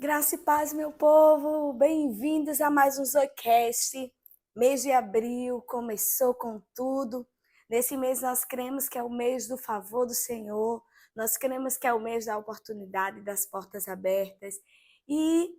Graça e paz, meu povo, bem-vindos a mais um Zoicast. Mês de abril começou com tudo. Nesse mês nós cremos que é o mês do favor do Senhor, nós cremos que é o mês da oportunidade, das portas abertas. E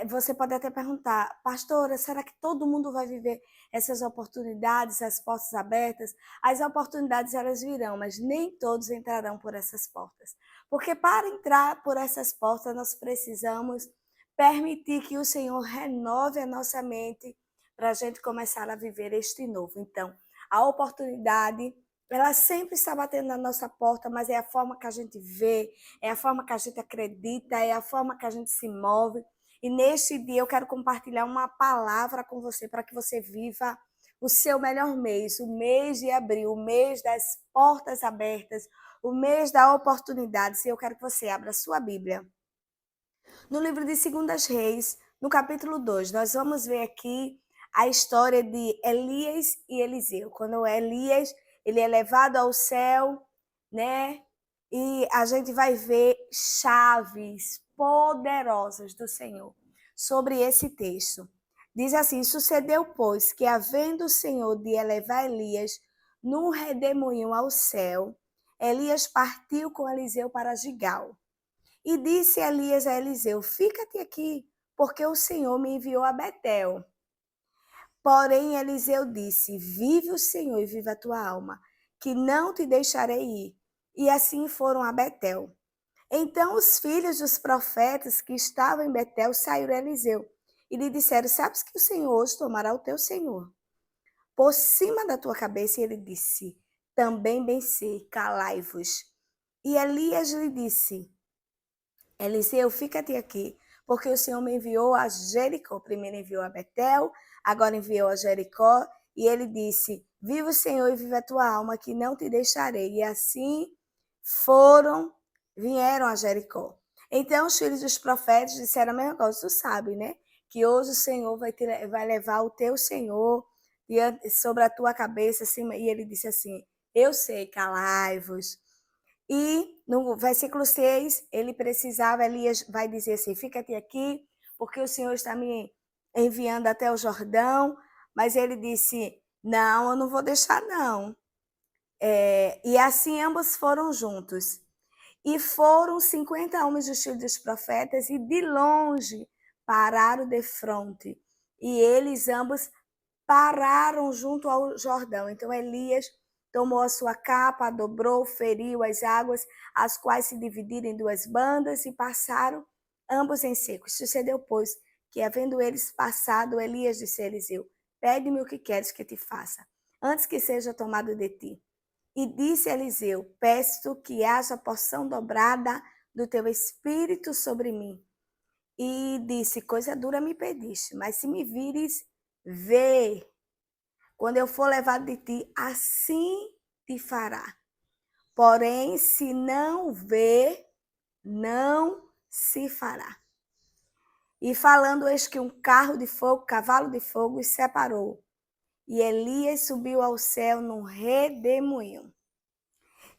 você pode até perguntar, pastora, será que todo mundo vai viver essas oportunidades, as portas abertas? As oportunidades elas virão, mas nem todos entrarão por essas portas. Porque para entrar por essas portas, nós precisamos permitir que o Senhor renove a nossa mente para a gente começar a viver este novo. Então, a oportunidade, ela sempre está batendo na nossa porta, mas é a forma que a gente vê, é a forma que a gente acredita, é a forma que a gente se move. E neste dia eu quero compartilhar uma palavra com você para que você viva o seu melhor mês, o mês de abril, o mês das portas abertas, o mês da oportunidade. E eu quero que você abra a sua Bíblia. No livro de Segundas Reis, no capítulo 2, nós vamos ver aqui a história de Elias e Eliseu. Quando Elias ele é levado ao céu, né? E a gente vai ver chaves poderosas do Senhor sobre esse texto. Diz assim: sucedeu, pois, que havendo o Senhor de elevar Elias num redemoinho ao céu, Elias partiu com Eliseu para Gigal. E disse Elias a Eliseu: fica-te aqui, porque o Senhor me enviou a Betel. Porém, Eliseu disse: vive o Senhor e viva a tua alma, que não te deixarei ir. E assim foram a Betel. Então os filhos dos profetas que estavam em Betel saíram a Eliseu e lhe disseram: sabes que o Senhor hoje tomará o teu senhor por cima da tua cabeça? E ele disse: também bem sei, calai-vos. E Elias lhe disse: Eliseu, fica-te aqui, porque o Senhor me enviou a Jericó. Primeiro enviou a Betel, agora enviou a Jericó. E ele disse: viva o Senhor e viva a tua alma, que não te deixarei. E assim vieram a Jericó. Então os filhos dos profetas disseram a mesma coisa. Tu sabe, né? Que hoje o Senhor vai levar o teu Senhor sobre a tua cabeça. Assim, e ele disse assim: eu sei, calai-vos. E no versículo 6, Elias vai dizer assim: fica-te aqui, porque o Senhor está me enviando até o Jordão. Mas ele disse: não, eu não vou deixar, não. E assim ambos foram juntos. E foram 50 homens dos filhos dos profetas, e de longe pararam de fronte. E eles ambos pararam junto ao Jordão. Então Elias tomou a sua capa, dobrou, feriu as águas, as quais se dividiram em duas bandas e passaram ambos em seco. Sucedeu, pois, que havendo eles passado, Elias disse a Eliseu: pede-me o que queres que te faça, antes que seja tomado de ti. E disse Eliseu: peço que haja porção dobrada do teu espírito sobre mim. E disse: coisa dura me pediste, mas se me vires, vê. Quando eu for levado de ti, assim te fará. Porém, se não ver, não se fará. E falando, eis que um carro de fogo, cavalo de fogo, os separou. E Elias subiu ao céu num redemoinho.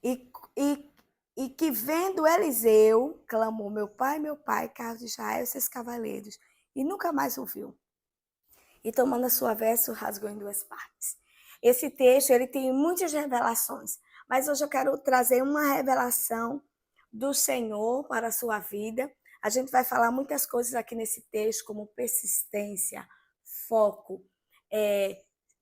E que vendo Eliseu, clamou: meu pai, carro de Israel, seus cavaleiros. E nunca mais ouviu. E tomando a sua veste, o rasgou em duas partes. Esse texto ele tem muitas revelações, mas hoje eu quero trazer uma revelação do Senhor para a sua vida. A gente vai falar muitas coisas aqui nesse texto, como persistência, foco,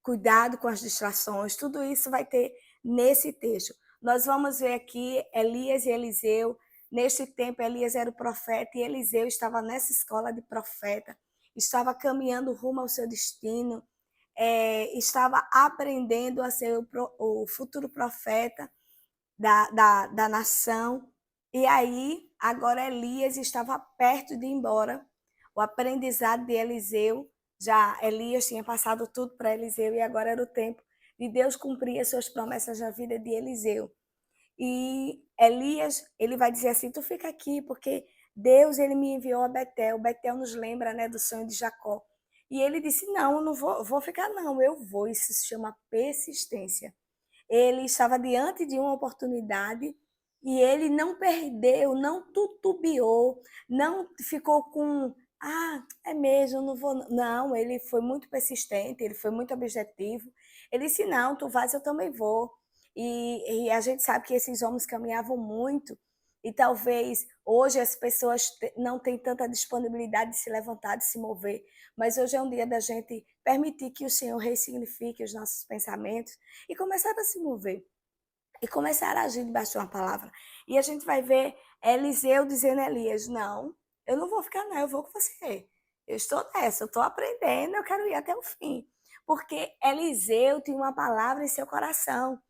cuidado com as distrações, tudo isso vai ter nesse texto. Nós vamos ver aqui Elias e Eliseu. Neste tempo, Elias era o profeta e Eliseu estava nessa escola de profeta, estava caminhando rumo ao seu destino, estava aprendendo a ser o futuro profeta da nação. E aí, agora Elias estava perto de ir embora. O aprendizado de Eliseu, já Elias tinha passado tudo para Eliseu e agora era o tempo de Deus cumprir as suas promessas na vida de Eliseu. E Elias, ele vai dizer assim: tu fica aqui, porque Deus ele me enviou a Betel. Betel nos lembra, né, do sonho de Jacó. E ele disse: não, eu não vou ficar, não, eu vou. Isso se chama persistência. Ele estava diante de uma oportunidade E ele não perdeu, não titubeou, não ficou com, é mesmo, eu não vou. Não, ele foi muito persistente, ele foi muito objetivo. Ele disse: não, tu vais, eu também vou. E a gente sabe que esses homens caminhavam muito, e talvez hoje as pessoas não têm tanta disponibilidade de se levantar, de se mover, mas hoje é um dia da gente permitir que o Senhor ressignifique os nossos pensamentos e começar a se mover e começaram a agir debaixo de uma palavra. E a gente vai ver Eliseu dizendo a Elias: não, eu não vou ficar, não, eu vou com você. Eu estou nessa, eu estou aprendendo, eu quero ir até o fim. Porque Eliseu tinha uma palavra em seu coração,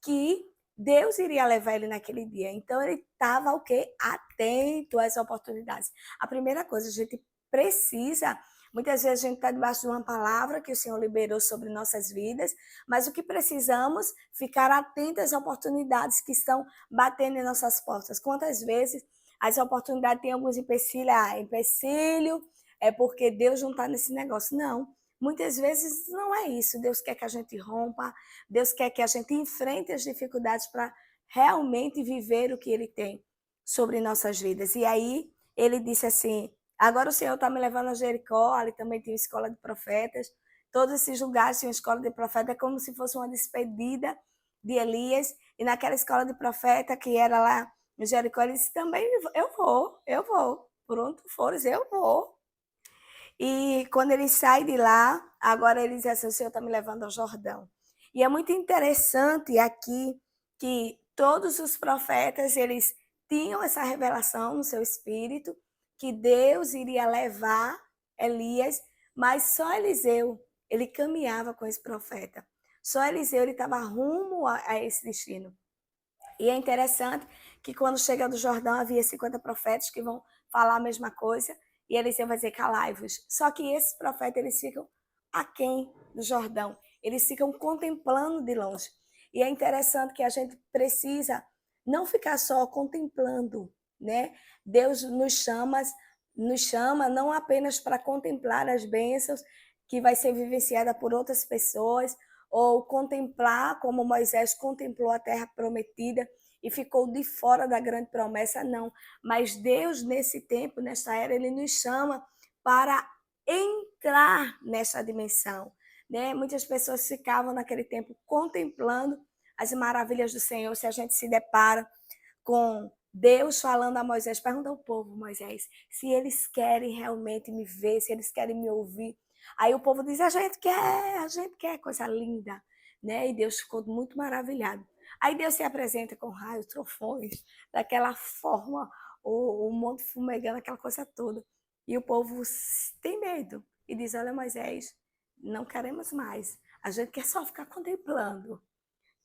que Deus iria levar ele naquele dia. Então ele estava o quê? Atento às oportunidades. A primeira coisa, a gente precisa, muitas vezes a gente está debaixo de uma palavra que o Senhor liberou sobre nossas vidas, mas o que precisamos ficar atentos às oportunidades que estão batendo em nossas portas. Quantas vezes as oportunidades têm alguns empecilhos, empecilho é porque Deus não está nesse negócio. Não, muitas vezes não é isso. Deus quer que a gente rompa, Deus quer que a gente enfrente as dificuldades para realmente viver o que Ele tem sobre nossas vidas. E aí ele disse assim: agora o Senhor está me levando a Jericó, ali também tinha escola de profetas. Todos esses lugares tinham escola de profeta, é como se fosse uma despedida de Elias. E naquela escola de profeta que era lá em Jericó, ele disse também: eu vou. Pronto, fores, eu vou. E quando ele sai de lá, agora ele diz assim: o Senhor está me levando ao Jordão. E é muito interessante aqui que todos os profetas, eles tinham essa revelação no seu espírito, que Deus iria levar Elias, mas só Eliseu, ele caminhava com esse profeta. Só Eliseu, ele estava rumo a esse destino. E é interessante que quando chega do Jordão, havia 50 profetas que vão falar a mesma coisa, e Eliseu vai dizer: calai-vos. Só que esses profetas, eles ficam aquém do Jordão, eles ficam contemplando de longe. E é interessante que a gente precisa não ficar só contemplando, né? Deus nos chama não apenas para contemplar as bênçãos que vai ser vivenciada por outras pessoas, ou contemplar como Moisés contemplou a terra prometida e ficou de fora da grande promessa, não. Mas Deus, nesse tempo, nessa era, ele nos chama para entrar nessa dimensão. Né? Muitas pessoas ficavam naquele tempo contemplando as maravilhas do Senhor. Se a gente se depara com Deus falando a Moisés, pergunta ao povo: Moisés, se eles querem realmente me ver, se eles querem me ouvir. Aí o povo diz: a gente quer, coisa linda. Né? E Deus ficou muito maravilhado. Aí Deus se apresenta com raios, trovões, daquela forma, o monte fumegando, aquela coisa toda. E o povo tem medo e diz: olha, Moisés, não queremos mais. A gente quer só ficar contemplando.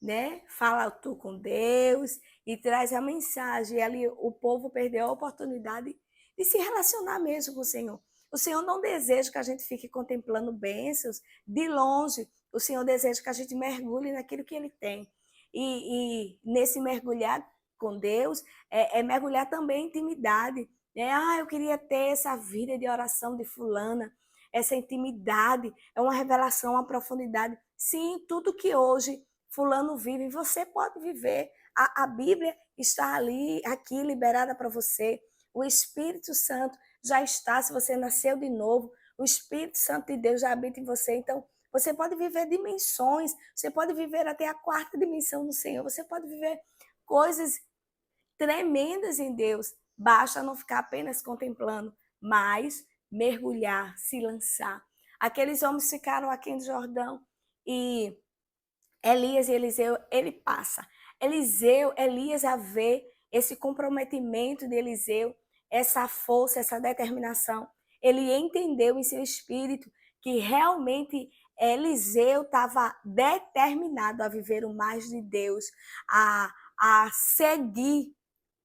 Né? Fala tu com Deus e traz a mensagem. E ali o povo perdeu a oportunidade de se relacionar mesmo com o Senhor. O Senhor não deseja que a gente fique contemplando bênçãos de longe. O Senhor deseja que a gente mergulhe naquilo que Ele tem. E nesse mergulhar com Deus, é mergulhar também em intimidade. Né? Eu queria ter essa vida de oração de fulana, essa intimidade, é uma revelação, uma profundidade. Sim, tudo que hoje fulano vive, você pode viver. A Bíblia está ali, aqui, liberada para você. O Espírito Santo já está, se você nasceu de novo, o Espírito Santo de Deus já habita em você. Então, você pode viver dimensões, você pode viver até a quarta dimensão no Senhor, você pode viver coisas tremendas em Deus. Basta não ficar apenas contemplando, mas mergulhar, se lançar. Aqueles homens ficaram aqui no Jordão e Elias e Eliseu, ele passa. Elias a ver esse comprometimento de Eliseu, essa força, essa determinação. Ele entendeu em seu espírito que realmente Eliseu estava determinado a viver o mais de Deus, a seguir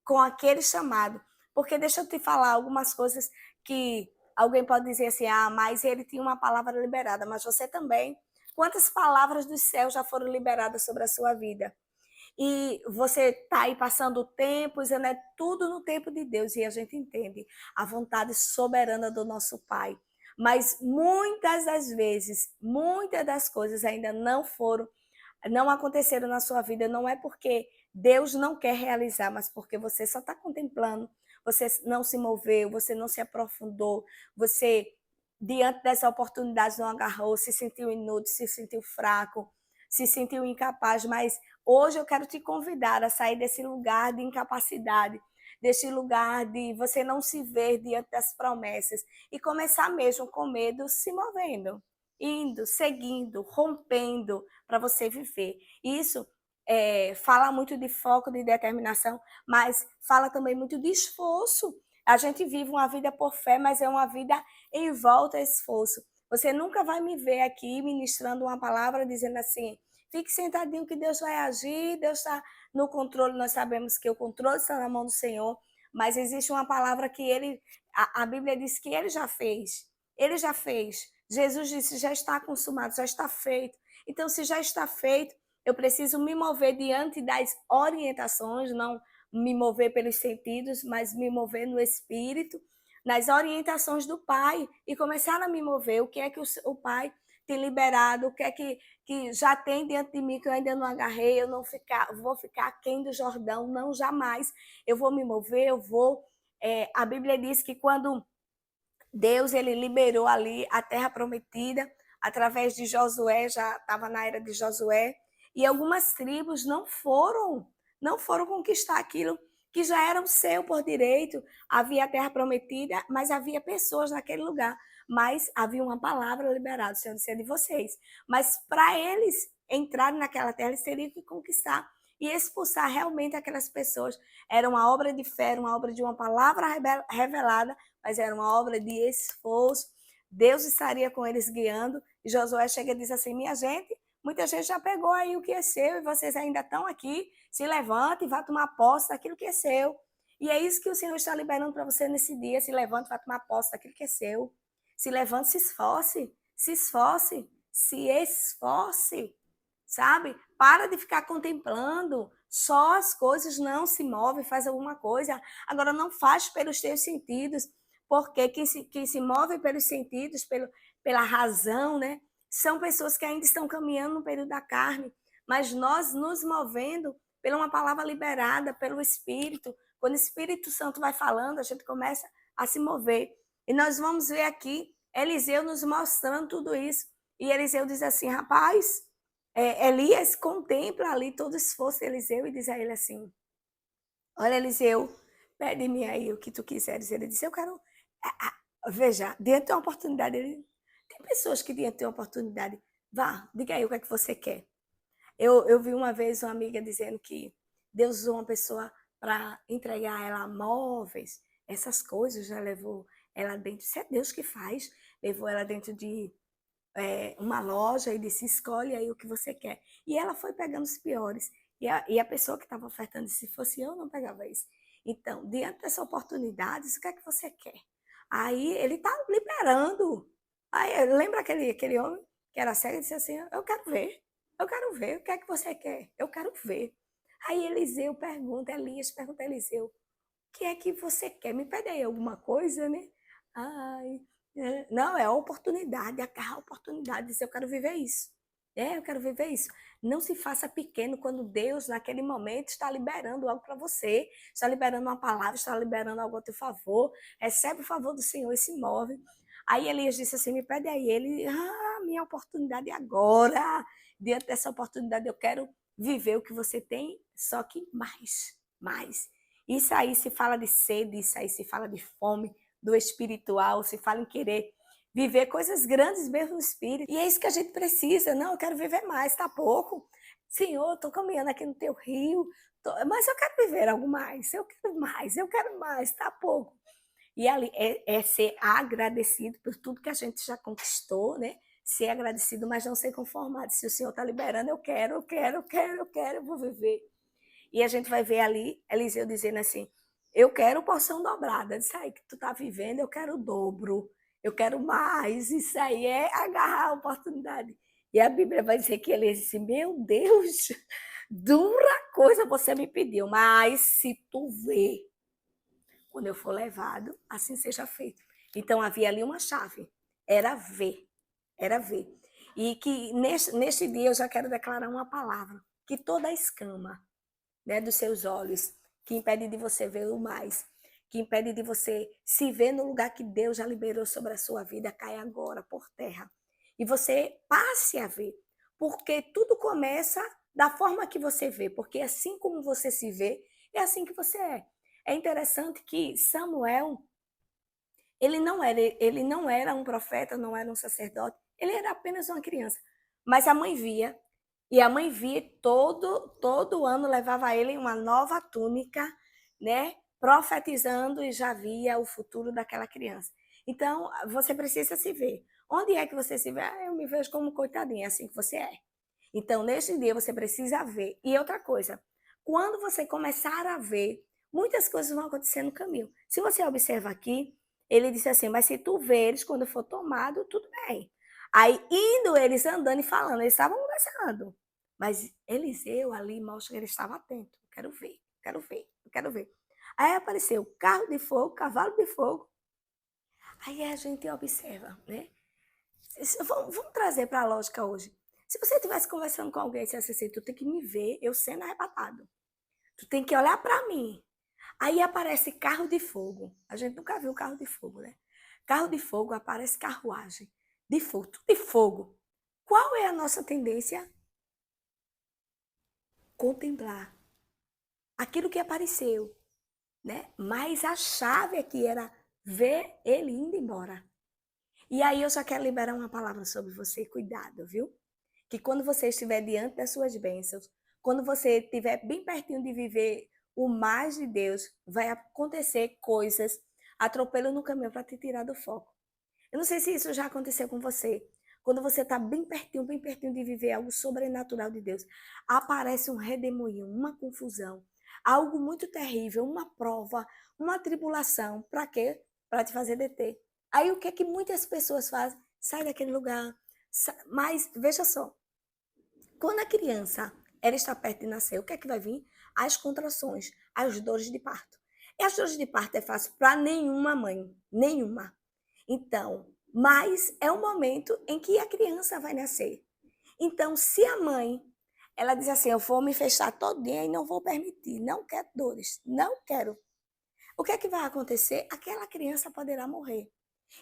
com aquele chamado. Porque deixa eu te falar algumas coisas que alguém pode dizer assim: mas ele tinha uma palavra liberada, mas você também. Quantas palavras do céu já foram liberadas sobre a sua vida? E você está aí passando o tempo, dizendo: é tudo no tempo de Deus, e a gente entende a vontade soberana do nosso Pai. Mas muitas das vezes, muitas das coisas ainda não aconteceram na sua vida, não é porque Deus não quer realizar, mas porque você só está contemplando, você não se moveu, você não se aprofundou, você, diante dessa oportunidade, não agarrou, se sentiu inútil, se sentiu fraco, se sentiu incapaz. Mas hoje eu quero te convidar a sair desse lugar de incapacidade, desse lugar de você não se ver diante das promessas e começar mesmo com medo, se movendo, indo, seguindo, rompendo para você viver. Isso fala muito de foco, de determinação, mas fala também muito de esforço. A gente vive uma vida por fé, mas é uma vida em volta a esforço. Você nunca vai me ver aqui ministrando uma palavra dizendo assim: fique sentadinho que Deus vai agir, Deus está no controle. Nós sabemos que o controle está na mão do Senhor, mas existe uma palavra que a Bíblia diz que ele já fez. Ele já fez. Jesus disse: já está consumado, já está feito. Então, se já está feito, eu preciso me mover diante das orientações, não me mover pelos sentidos, mas me mover no espírito, nas orientações do Pai e começar a me mover. O que é que o Pai tem liberado, o que é que já tem diante de mim que eu ainda não agarrei, eu não vou ficar aquém do Jordão, não, jamais. Eu vou me mover, eu vou. A Bíblia diz que quando Deus ele liberou ali a terra prometida, através de Josué, já estava na era de Josué, e algumas tribos não foram conquistar aquilo que já era o seu por direito. Havia a terra prometida, mas havia pessoas naquele lugar, mas havia uma palavra liberada, sendo de vocês. Mas para eles entrarem naquela terra, eles teriam que conquistar e expulsar realmente aquelas pessoas. Era uma obra de fé, uma obra de uma palavra revelada, mas era uma obra de esforço. Deus estaria com eles guiando. E Josué chega e diz assim: minha gente, muita gente já pegou aí o que é seu e vocês ainda estão aqui. Se levante e vá tomar posse daquilo que é seu. E é isso que o Senhor está liberando para você nesse dia. Se levante e vá tomar posse daquilo que é seu. Se levante, se esforce. Se esforce. Se esforce. Sabe? Para de ficar contemplando só as coisas, não se move, faz alguma coisa. Agora, não faz pelos teus sentidos, porque quem se move pelos sentidos, pela razão, né? São pessoas que ainda estão caminhando no período da carne, mas nós nos movendo pela uma palavra liberada, pelo Espírito. Quando o Espírito Santo vai falando, a gente começa a se mover. E nós vamos ver aqui Eliseu nos mostrando tudo isso. E Eliseu diz assim: rapaz, Elias contempla ali todo o esforço de Eliseu e diz a ele assim: olha, Eliseu, pede-me aí o que tu quiseres. Ele disse: eu quero. Veja, diante de uma oportunidade, tem pessoas que diante de uma oportunidade, vá, diga aí o que é que você quer. Eu vi uma vez uma amiga dizendo que Deus usou uma pessoa para entregar a ela móveis, essas coisas, já levou ela dentro. Isso é Deus que faz. Levou ela dentro de uma loja e disse: escolhe aí o que você quer. E ela foi pegando os piores. E a pessoa que estava ofertando, se fosse eu, não pegava isso. Então, diante dessa oportunidade, o que é que você quer? Aí ele está liberando. Aí, lembra aquele homem que era cego e disse assim: eu quero ver, o que é que você quer? Eu quero ver. Aí Eliseu pergunta, Elias pergunta a Eliseu: o que é que você quer? Me pede aí alguma coisa, né? Ai, não, é a oportunidade, agarrar a oportunidade, dizer: eu quero viver isso. Eu quero viver isso. Não se faça pequeno quando Deus, naquele momento, está liberando algo para você, está liberando uma palavra, está liberando algo a teu favor. Recebe o favor do Senhor e se move. Aí Elias disse assim: me pede aí. Ele: minha oportunidade é agora. Diante dessa oportunidade, eu quero viver o que você tem, só que mais, mais. Isso aí se fala de sede, isso aí se fala de fome, do espiritual, se fala em querer viver coisas grandes mesmo no espírito. E é isso que a gente precisa. Não, eu quero viver mais, está pouco. Senhor, estou caminhando aqui no teu rio, mas eu quero viver algo mais, eu quero mais, está pouco. E ali é ser agradecido por tudo que a gente já conquistou, né? Ser agradecido, mas não ser conformado. Se o Senhor está liberando, eu quero, eu vou viver. E a gente vai ver ali Eliseu dizendo assim: eu quero porção dobrada. Isso aí que tu está vivendo, eu quero o dobro. Eu quero mais. Isso aí é agarrar a oportunidade. E a Bíblia vai dizer que ele disse: meu Deus, dura coisa você me pediu, mas se tu vê, quando eu for levado, assim seja feito. Então havia ali uma chave. Era ver. Era ver. E que neste dia eu já quero declarar uma palavra: que toda escama, né, dos seus olhos, que impede de você ver o mais, que impede de você se ver no lugar que Deus já liberou sobre a sua vida, cai agora por terra. E você passe a ver, porque tudo começa da forma que você vê, porque assim como você se vê, é assim que você é. É interessante que Samuel, ele não era um profeta, não era um sacerdote, ele era apenas uma criança. Mas a mãe via, e a mãe via todo ano levava ele uma nova túnica, né? Profetizando e já via o futuro daquela criança. Então, você precisa se ver. Onde é que você se vê? Ah, eu me vejo como coitadinha, assim que você é. Então, neste dia, você precisa ver. E outra coisa, quando você começar a ver, muitas coisas vão acontecer no caminho. Se você observa aqui, ele disse assim, mas se tu veres quando for tomado, tudo bem. Aí, indo eles andando e falando, eles estavam conversando. Mas Eliseu ali mostra que ele estava atento. Quero ver, quero ver, quero ver. Aí apareceu carro de fogo, cavalo de fogo. Aí a gente observa, né? Vamos trazer para a lógica hoje. Se você estivesse conversando com alguém e dissesse assim, tu tem que me ver eu sendo arrebatado. Tu tem que olhar para mim. Aí aparece carro de fogo. A gente nunca viu carro de fogo, né? Carro de fogo, aparece carruagem de fogo, tudo de fogo. Qual é a nossa tendência? Contemplar aquilo que apareceu, né? Mas a chave aqui era ver ele indo embora. E aí eu só quero liberar uma palavra sobre você, cuidado, viu? Que quando você estiver diante das suas bênçãos, quando você estiver bem pertinho de viver o mais de Deus, vai acontecer coisas, atropelo no caminho para te tirar do foco. Eu não sei se isso já aconteceu com você. Quando você está bem pertinho de viver algo sobrenatural de Deus, aparece um redemoinho, uma confusão, algo muito terrível, uma prova, uma tribulação. Para quê? Para te fazer deter. Aí o que é que muitas pessoas fazem? Sai daquele lugar. Mas veja só, quando a criança ela está perto de nascer, o que é que vai vir? As contrações, as dores de parto. E as dores de parto é fácil para nenhuma mãe, nenhuma. Então, mas é o momento em que a criança vai nascer. Então, se a mãe, ela diz assim, eu vou me fechar todinha e não vou permitir, não quero dores, não quero. O que é que vai acontecer? Aquela criança poderá morrer.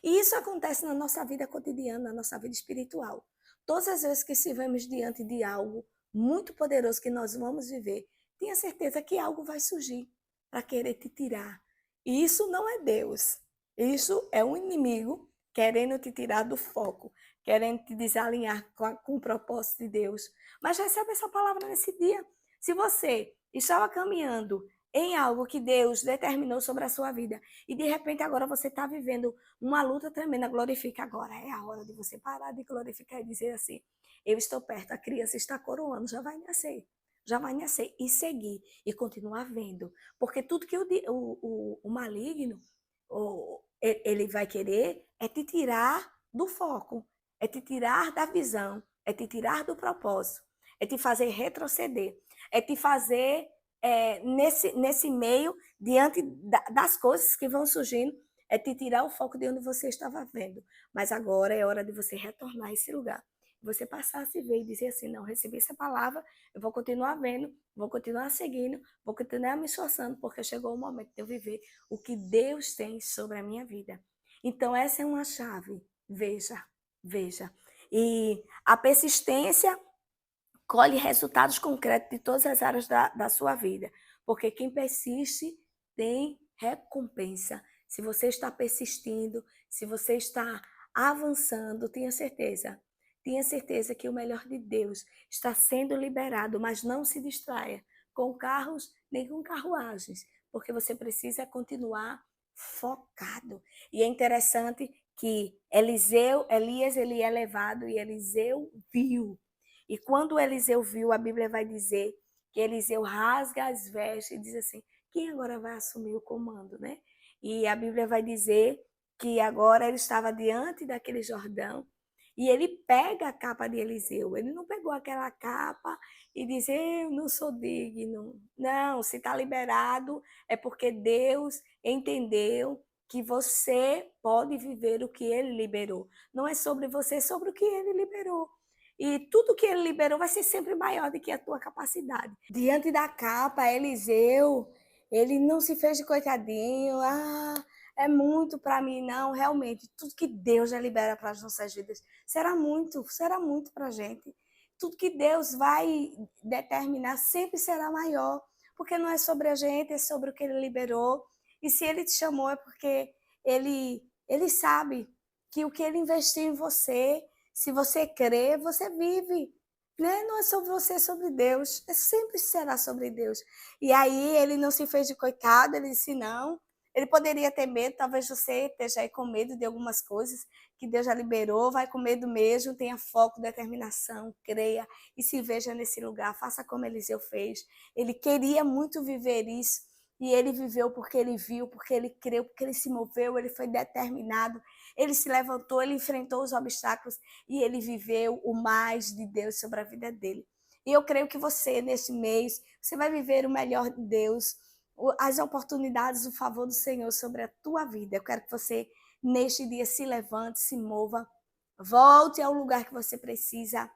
E isso acontece na nossa vida cotidiana, na nossa vida espiritual. Todas as vezes que estivemos diante de algo muito poderoso que nós vamos viver, tenha certeza que algo vai surgir para querer te tirar. E isso não é Deus. Isso é um inimigo querendo te tirar do foco, querendo te desalinhar com o propósito de Deus. Mas recebe essa palavra nesse dia. Se você estava caminhando em algo que Deus determinou sobre a sua vida e de repente agora você está vivendo uma luta tremenda, glorifica agora. É a hora de você parar de glorificar e dizer assim, eu estou perto, a criança está coroando, já vai nascer e seguir e continuar vendo. Porque tudo que o maligno, ele vai querer é te tirar do foco, é te tirar da visão, é te tirar do propósito, é te fazer retroceder, é te fazer nesse meio, diante das coisas que vão surgindo, é te tirar o foco de onde você estava vendo. Mas agora é hora de você retornar a esse lugar. Você passar a se ver e dizer assim, não, recebi essa palavra, eu vou continuar vendo, vou continuar seguindo, vou continuar me esforçando, porque chegou o momento de eu viver o que Deus tem sobre a minha vida. Então, essa é uma chave. Veja, veja. E a persistência colhe resultados concretos de todas as áreas da sua vida. Porque quem persiste tem recompensa. Se você está persistindo, se você está avançando, tenha certeza que o melhor de Deus está sendo liberado, mas não se distraia com carros nem com carruagens, porque você precisa continuar focado. E é interessante que Elias, ele é levado e Eliseu viu. E quando Eliseu viu, a Bíblia vai dizer que Eliseu rasga as vestes e diz assim, quem agora vai assumir o comando, né? E a Bíblia vai dizer que agora ele estava diante daquele Jordão e ele pega a capa de Eliseu. Ele não pegou aquela capa e diz, eu não sou digno. Não, se está liberado é porque Deus entendeu que você pode viver o que ele liberou. Não é sobre você, é sobre o que ele liberou. e tudo que ele liberou vai ser sempre maior do que a tua capacidade. Diante da capa, Eliseu, ele não se fez de coitadinho, é muito para mim, não, realmente, tudo que Deus já libera para as nossas vidas será muito para a gente. Tudo que Deus vai determinar sempre será maior, porque não é sobre a gente, é sobre o que Ele liberou. E se Ele te chamou é porque Ele sabe que o que Ele investiu em você, se você crer, você vive. Né? Não é sobre você, é sobre Deus. Sempre será sobre Deus. E aí ele não se fez de coitado, ele disse não. Ele poderia ter medo, talvez você esteja aí com medo de algumas coisas que Deus já liberou, vai com medo mesmo, tenha foco, determinação, creia e se veja nesse lugar, faça como Eliseu fez. Ele queria muito viver isso e ele viveu porque ele viu, porque ele creu, porque ele se moveu, ele foi determinado, ele se levantou, ele enfrentou os obstáculos e ele viveu o mais de Deus sobre a vida dele. E eu creio que você, neste mês, você vai viver o melhor de Deus, as oportunidades, o favor do Senhor sobre a tua vida. Eu quero que você, neste dia, se levante, se mova, volte ao lugar que você precisa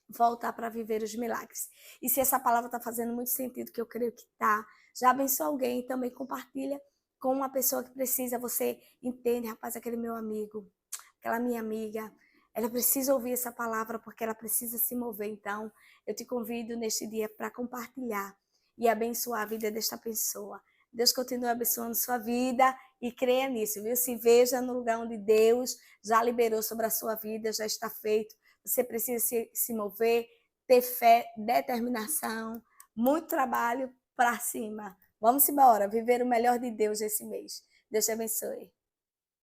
voltar para viver os milagres. E se essa palavra está fazendo muito sentido, que eu creio que está, já abençoa alguém e também compartilha com uma pessoa que precisa. Você entende, rapaz, aquele meu amigo, aquela minha amiga, ela precisa ouvir essa palavra porque ela precisa se mover. Então, eu te convido neste dia para compartilhar e abençoar a vida desta pessoa. Deus continue abençoando sua vida e creia nisso, viu? Se veja no lugar onde Deus já liberou sobre a sua vida, já está feito. Você precisa se mover, ter fé, determinação, muito trabalho para cima. Vamos embora, viver o melhor de Deus esse mês. Deus te abençoe.